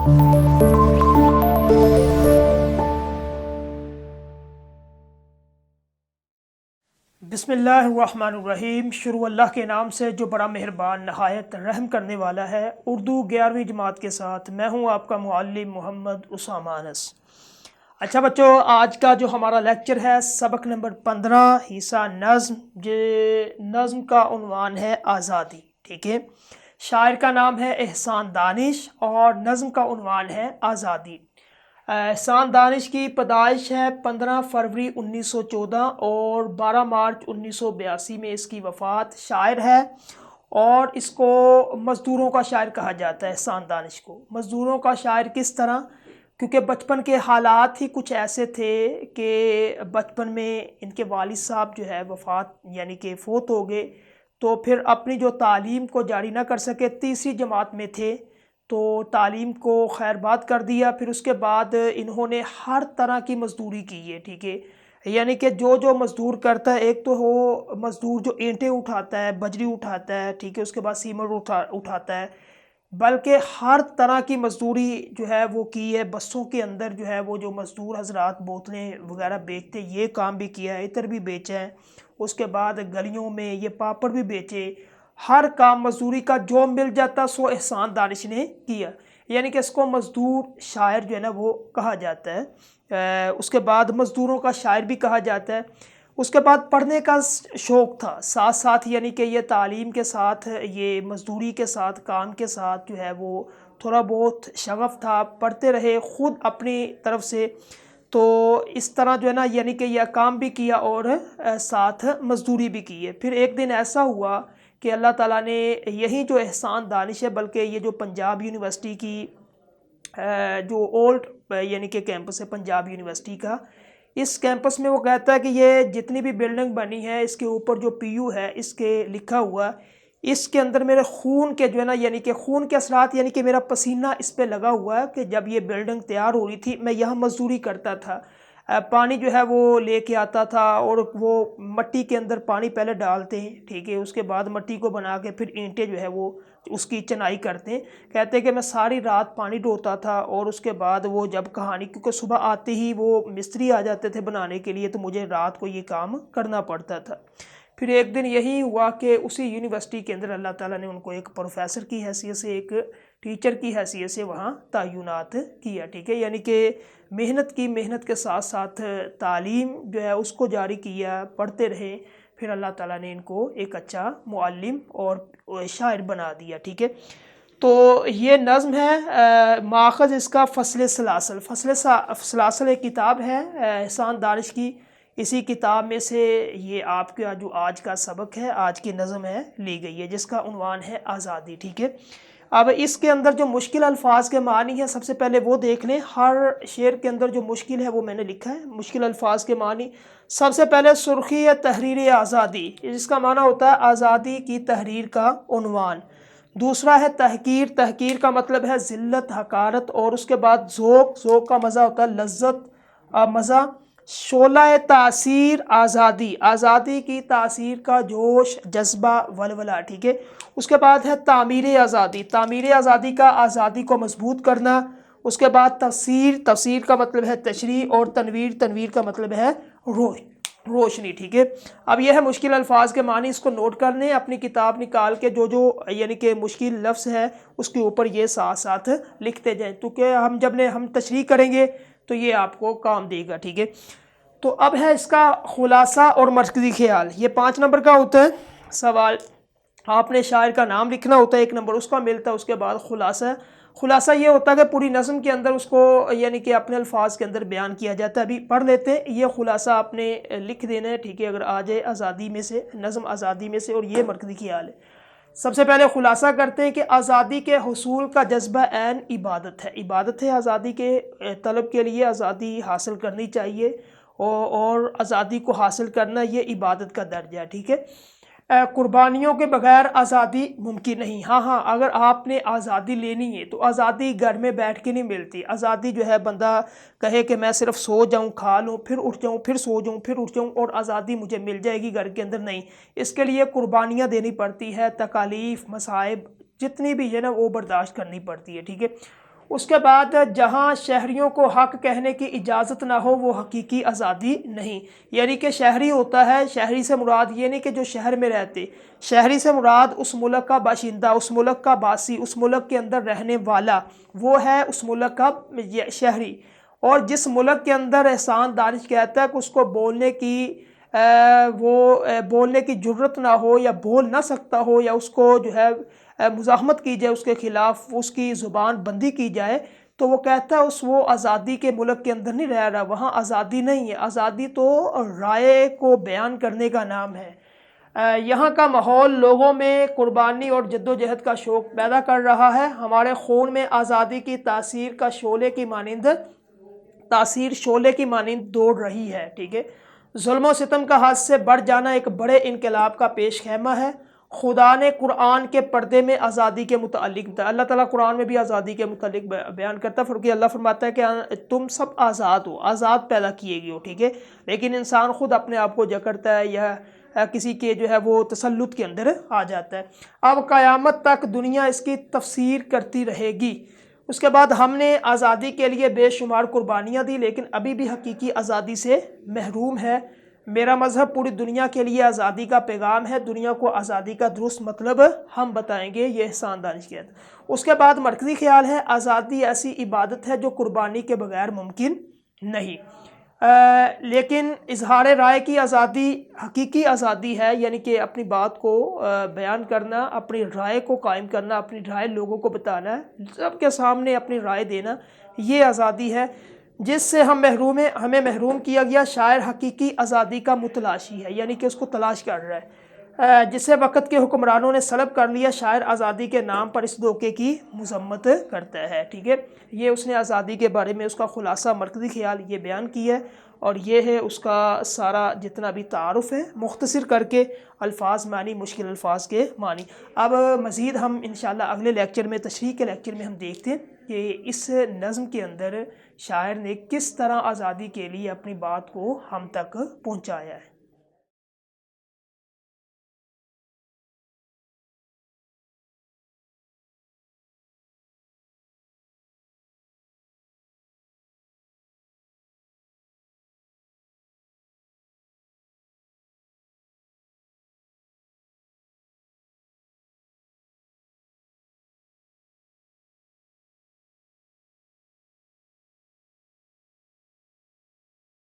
بسم اللہ الرحمن الرحیم۔ شروع اللہ کے نام سے جو بڑا مہربان نہایت رحم کرنے والا ہے۔ اردو 11ویں جماعت کے ساتھ میں ہوں آپ کا معلم محمد اسامہ انس۔ اچھا بچوں، آج کا جو ہمارا لیکچر ہے سبق نمبر 15 حصہ نظم۔ نظم کا عنوان ہے آزادی، ٹھیک ہے۔ شاعر کا نام ہے احسان دانش اور نظم کا عنوان ہے آزادی۔ احسان دانش کی پیدائش ہے 15 فروری 1914 اور 12 مارچ 1982 میں اس کی وفات۔ شاعر ہے اور اس کو مزدوروں کا شاعر کہا جاتا ہے۔ احسان دانش کو مزدوروں کا شاعر کس طرح؟ کیونکہ بچپن کے حالات ہی کچھ ایسے تھے کہ بچپن میں ان کے والد صاحب جو ہے وفات یعنی کہ فوت ہو گئے، تو پھر اپنی جو تعلیم کو جاری نہ کر سکے، تیسری جماعت میں تھے تو تعلیم کو خیر بات کر دیا۔ پھر اس کے بعد انہوں نے ہر طرح کی مزدوری کی ہے، ٹھیک ہے۔ یعنی کہ جو مزدور کرتا ہے، ایک تو وہ مزدور جو اینٹیں اٹھاتا ہے، بجری اٹھاتا ہے، ٹھیک ہے، اس کے بعد سیمنٹ اٹھاتا ہے، بلکہ ہر طرح کی مزدوری جو ہے وہ کی ہے۔ بسوں کے اندر جو ہے وہ جو مزدور حضرات بوتلیں وغیرہ بیچتے، یہ کام بھی کیا ہے، عطر بھی بیچا ہے۔ اس کے بعد گلیوں میں یہ پاپڑ بھی بیچے۔ ہر کام مزدوری کا جو مل جاتا سو احسان دانش نے کیا، یعنی کہ اس کو مزدور شاعر جو ہے نا وہ کہا جاتا ہے۔ اس کے بعد مزدوروں کا شاعر بھی کہا جاتا ہے۔ اس کے بعد پڑھنے کا شوق تھا ساتھ ساتھ، یعنی کہ یہ تعلیم کے ساتھ، یہ مزدوری کے ساتھ، کام کے ساتھ جو ہے وہ تھوڑا بہت شغف تھا، پڑھتے رہے خود اپنی طرف سے۔ تو اس طرح جو ہے نا یعنی کہ یہ کام بھی کیا اور ساتھ مزدوری بھی کی ہے۔ پھر ایک دن ایسا ہوا کہ اللہ تعالیٰ نے یہی جو احسان دانش ہے، بلکہ یہ جو پنجاب یونیورسٹی کی جو اولڈ یعنی کہ کیمپس ہے پنجاب یونیورسٹی کا، اس کیمپس میں وہ کہتا ہے کہ یہ جتنی بھی بلڈنگ بنی ہے اس کے اوپر جو پی یو ہے اس کے لکھا ہوا، اس کے اندر میرے خون کے جو ہے نا یعنی کہ خون کے اثرات، یعنی کہ میرا پسینہ اس پہ لگا ہوا ہے کہ جب یہ بلڈنگ تیار ہو رہی تھی میں یہاں مزدوری کرتا تھا۔ پانی جو ہے وہ لے کے آتا تھا اور وہ مٹی کے اندر پانی پہلے ڈالتے ہیں، ٹھیک ہے، اس کے بعد مٹی کو بنا کے پھر اینٹیں جو ہے وہ اس کی چنائی کرتے ہیں۔ کہتے ہیں کہ میں ساری رات پانی ڈھوتا تھا اور اس کے بعد وہ جب کہانی، کیونکہ صبح آتے ہی وہ مستری آ جاتے تھے بنانے کے لیے، تو مجھے رات کو یہ کام کرنا پڑتا تھا۔ پھر ایک دن یہی ہوا کہ اسی یونیورسٹی کے اندر اللہ تعالیٰ نے ان کو ایک پروفیسر کی حیثیت سے، ایک ٹیچر کی حیثیت سے وہاں تعینات کیا، ٹھیک ہے۔ یعنی کہ محنت کے ساتھ ساتھ تعلیم جو ہے اس کو جاری کیا، پڑھتے رہے، پھر اللہ تعالیٰ نے ان کو ایک اچھا معلم اور شاعر بنا دیا، ٹھیک ہے۔ تو یہ نظم ہے، ماخذ اس کا فصل سلاسل۔ فصل سلاسل ایک کتاب ہے احسان دانش کی، اسی کتاب میں سے یہ آپ کا جو آج کا سبق ہے، آج کی نظم ہے، لی گئی ہے، جس کا عنوان ہے آزادی، ٹھیک ہے۔ اب اس کے اندر جو مشکل الفاظ کے معنی ہیں سب سے پہلے وہ دیکھ لیں۔ ہر شعر کے اندر جو مشکل ہے وہ میں نے لکھا ہے، مشکل الفاظ کے معنی۔ سب سے پہلے سرخی تحریر آزادی، جس کا معنی ہوتا ہے آزادی کی تحریر کا عنوان۔ دوسرا ہے تحقیر، تحقیر کا مطلب ہے ذلت، حقارت۔ اور اس کے بعد ذوق، ذوق کا مزہ ہوتا ہے لذت، مزہ۔ شعلہ تاثیر آزادی، آزادی کی تاثیر کا جوش، جذبہ، ولولہ، ٹھیک ہے۔ اس کے بعد ہے تعمیر آزادی، تعمیر آزادی کا آزادی کو مضبوط کرنا۔ اس کے بعد تفسیر، تفسیر کا مطلب ہے تشریح، اور تنویر، تنویر کا مطلب ہے روشنی، ٹھیک ہے۔ اب یہ ہے مشکل الفاظ کے معنی، اس کو نوٹ کر لیں اپنی کتاب نکال کے، جو یعنی کہ مشکل لفظ ہے اس کے اوپر یہ ساتھ ساتھ لکھتے جائیں، کیونکہ ہم تشریح کریں گے تو یہ آپ کو کام دے گا، ٹھیک ہے۔ تو اب ہے اس کا خلاصہ اور مرکزی خیال۔ یہ 5 نمبر کا ہوتا ہے سوال، آپ نے شاعر کا نام لکھنا ہوتا ہے، 1 نمبر اس کا ملتا ہے۔ اس کے بعد خلاصہ، خلاصہ یہ ہوتا ہے کہ پوری نظم کے اندر اس کو یعنی کہ اپنے الفاظ کے اندر بیان کیا جاتا ہے۔ ابھی پڑھ لیتے ہیں، یہ خلاصہ آپ نے لکھ دینا ہے، ٹھیک ہے، اگر آ جائے آزادی میں سے، نظم آزادی میں سے، اور یہ مرکزی خیال ہے۔ سب سے پہلے خلاصہ کرتے ہیں کہ آزادی کے حصول کا جذبہ عین عبادت ہے، عبادت ہے آزادی کے طلب کے لیے، آزادی حاصل کرنی چاہیے، اور آزادی کو حاصل کرنا یہ عبادت کا درجہ ہے، ٹھیک ہے۔ قربانیوں کے بغیر آزادی ممکن نہیں۔ ہاں اگر آپ نے آزادی لینی ہے تو آزادی گھر میں بیٹھ کے نہیں ملتی۔ آزادی جو ہے بندہ کہے کہ میں صرف سو جاؤں، کھا لوں، پھر اٹھ جاؤں، پھر سو جاؤں، پھر اٹھ جاؤں اور آزادی مجھے مل جائے گی گھر کے اندر، نہیں۔ اس کے لیے قربانیاں دینی پڑتی ہے، تکالیف، مصائب جتنی بھی ہے نا وہ برداشت کرنی پڑتی ہے، ٹھیک ہے۔ اس کے بعد جہاں شہریوں کو حق کہنے کی اجازت نہ ہو وہ حقیقی آزادی نہیں، یعنی کہ شہری ہوتا ہے، شہری سے مراد یہ نہیں کہ جو شہر میں رہتے، شہری سے مراد اس ملک کا باشندہ، اس ملک کا باسی، اس ملک کے اندر رہنے والا، وہ ہے اس ملک کا شہری۔ اور جس ملک کے اندر احسان دانش کہتا ہے کہ اس کو بولنے کی بولنے کی جرت نہ ہو یا بول نہ سکتا ہو، یا اس کو جو ہے مزاحمت کی جائے، اس کے خلاف اس کی زبان بندی کی جائے، تو وہ کہتا ہے وہ آزادی کے ملک کے اندر نہیں رہ رہا، وہاں آزادی نہیں ہے۔ آزادی تو رائے کو بیان کرنے کا نام ہے۔ یہاں کا ماحول لوگوں میں قربانی اور جدوجہد کا شوق پیدا کر رہا ہے۔ ہمارے خون میں آزادی کی تاثیر شعلے کی مانند دوڑ رہی ہے، ٹھیک ہے۔ ظلم و ستم کا حد سے بڑھ جانا ایک بڑے انقلاب کا پیش خیمہ ہے۔ خدا نے قرآن کے پردے میں آزادی کے متعلق بتایا، اللہ تعالیٰ قرآن میں بھی آزادی کے متعلق بیان کرتا ہے، فرق اللہ فرماتا ہے کہ تم سب آزاد ہو، آزاد پیدا کیے گئے ہو، ٹھیک ہے۔ لیکن انسان خود اپنے آپ کو جکڑتا ہے یا کسی کے جو ہے وہ تسلط کے اندر آ جاتا ہے۔ اب قیامت تک دنیا اس کی تفسیر کرتی رہے گی۔ اس کے بعد ہم نے آزادی کے لیے بے شمار قربانیاں دی، لیکن ابھی بھی حقیقی آزادی سے محروم ہے۔ میرا مذہب پوری دنیا کے لیے آزادی کا پیغام ہے، دنیا کو آزادی کا درست مطلب ہم بتائیں گے، یہ احسان دانش کہتا ہے۔ اس کے بعد مرکزی خیال ہے آزادی ایسی عبادت ہے جو قربانی کے بغیر ممکن نہیں، لیکن اظہار رائے کی آزادی حقیقی آزادی ہے، یعنی کہ اپنی بات کو بیان کرنا، اپنی رائے کو قائم کرنا، اپنی رائے لوگوں کو بتانا، سب کے سامنے اپنی رائے دینا، یہ آزادی ہے جس سے ہمیں محروم کیا گیا۔ شاعر حقیقی آزادی کا متلاشی ہے، یعنی کہ اس کو تلاش کر رہا ہے، جسے وقت کے حکمرانوں نے سلب کر لیا۔ شاعر آزادی کے نام پر اس دھوکے کی مذمت کرتا ہے، ٹھیک ہے۔ یہ اس نے آزادی کے بارے میں اس کا خلاصہ مرکزی خیال یہ بیان کیا ہے، اور یہ ہے اس کا سارا جتنا بھی تعارف ہے، مختصر کر کے الفاظ معنی، مشکل الفاظ کے معنی۔ اب مزید ہم انشاءاللہ اگلے لیکچر میں، تشریح کے لیکچر میں ہم دیکھتے ہیں کہ اس نظم کے اندر شاعر نے کس طرح آزادی کے لیے اپنی بات کو ہم تک پہنچایا ہے۔